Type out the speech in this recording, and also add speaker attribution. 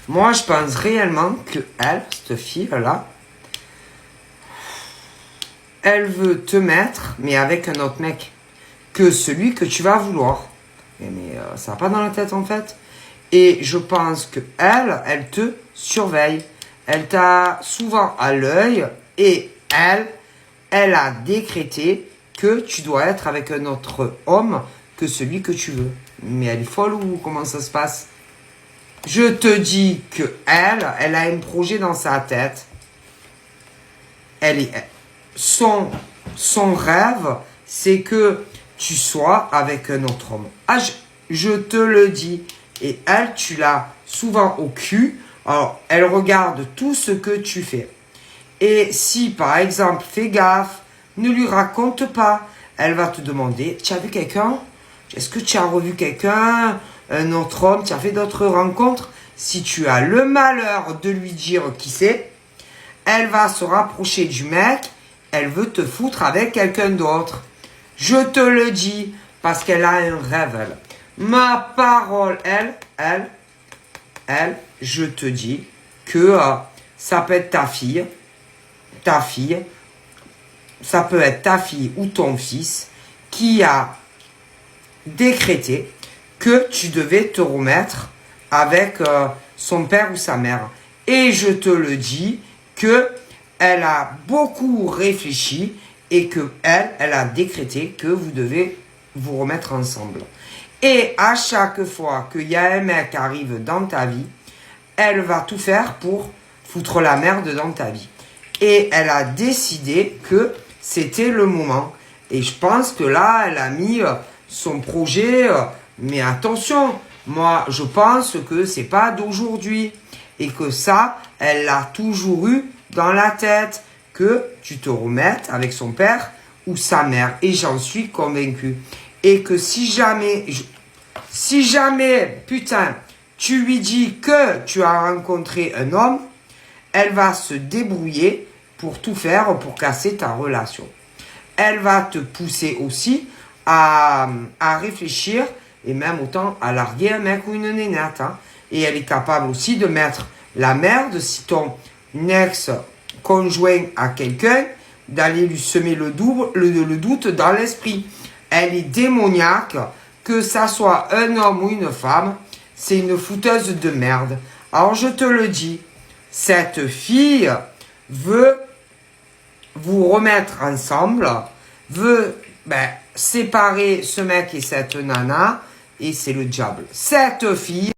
Speaker 1: Moi, je pense réellement que elle, cette fille-là, elle veut te mettre, mais avec un autre mec, que celui que tu vas vouloir. Mais ça va pas dans la tête, en fait. Et je pense que elle te surveille. Elle t'a souvent à l'œil et elle a décrété que tu dois être avec un autre homme que celui que tu veux. Mais elle est folle ou comment ça se passe? Je te dis que elle a un projet dans sa tête. Son rêve, c'est que tu sois avec un autre homme. Ah, je te le dis. Et elle, tu l'as souvent au cul. Alors, elle regarde tout ce que tu fais. Et si, par exemple, fais gaffe, ne lui raconte pas. Elle va te demander, tu as vu quelqu'un? Est-ce que tu as revu quelqu'un? Un autre homme? Tu as fait d'autres rencontres? Si tu as le malheur de lui dire qui c'est, elle va se rapprocher du mec. Elle veut te foutre avec quelqu'un d'autre. Je te le dis, parce qu'elle a un rêve, elle. Ma parole, elle, je te dis que ça peut être ta fille, ça peut être ta fille ou ton fils qui a décrété que tu devais te remettre avec son père ou sa mère. Et je te le dis que elle a beaucoup réfléchi et que elle a décrété que vous devez vous remettre ensemble. Et à chaque fois qu'il y a un mec qui arrive dans ta vie, elle va tout faire pour foutre la merde dans ta vie. Et elle a décidé que c'était le moment. Et je pense que là, elle a mis son projet. Mais attention, moi, je pense que c'est pas d'aujourd'hui. Et que ça, elle l'a toujours eu dans la tête. Que tu te remettes avec son père ou sa mère. Et j'en suis convaincu. Et que si jamais, putain, tu lui dis que tu as rencontré un homme, elle va se débrouiller pour tout faire pour casser ta relation. Elle va te pousser aussi à réfléchir et même autant à larguer un mec ou une nénette. Hein. Et elle est capable aussi de mettre la merde si ton ex-conjoint a quelqu'un, d'aller lui semer le doute dans l'esprit. Elle est démoniaque, que ça soit un homme ou une femme, c'est une fouteuse de merde. Alors je te le dis, cette fille veut vous remettre ensemble, veut séparer ce mec et cette nana, et c'est le diable. Cette fille